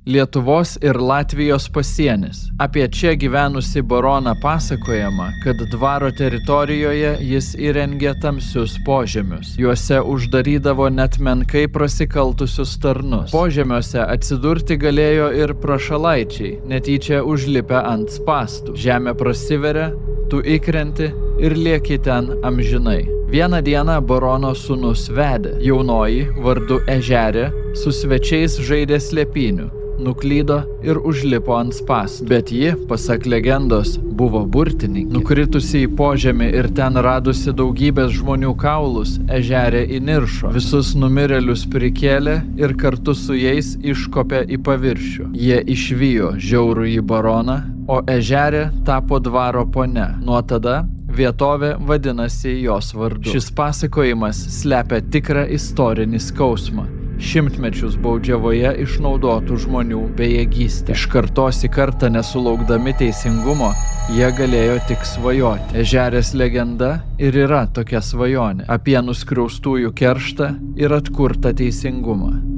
Lietuvos ir Latvijos pasienis. Apie čia gyvenusi baroną pasakojama, kad dvaro teritorijoje jis įrengė tamsius požemius. Juose uždarydavo net menkai prasikaltusius tarnus. Požemiuose atsidurti galėjo ir prašalaičiai, netyčia užlipę ant spąstų. Žemė prasiveria, tu įkrenti ir lieki ten amžinai. Vieną dieną barono sūnus Vedė, jaunoji, vardu Ežerė, su svečiais žaidė slėpynių, nuklydo ir užlipo ant spąstų. Bet ji, pasak legendos, buvo burtininkė. Nukritusi į požemį ir ten radusi daugybės žmonių kaulus, Ežerė įniršo. Visus numirėlius prikėlė ir kartu su jais iškopė į paviršių. Jie išvijo žiaurųjį baroną, o Ežerė tapo dvaro ponia. Nuo tada vietovė vadinasi jos vardu. Šis pasakojimas slepia tikrą istorinį skausmą. Šimtmečius baudžiavoje išnaudotų žmonių bejėgystę. Iš kartos į kartą nesulaukdami teisingumo, jie galėjo tik svajoti. Ežerės legenda ir yra tokia svajonė apie nuskriaustųjų kerštą ir atkurtą teisingumą.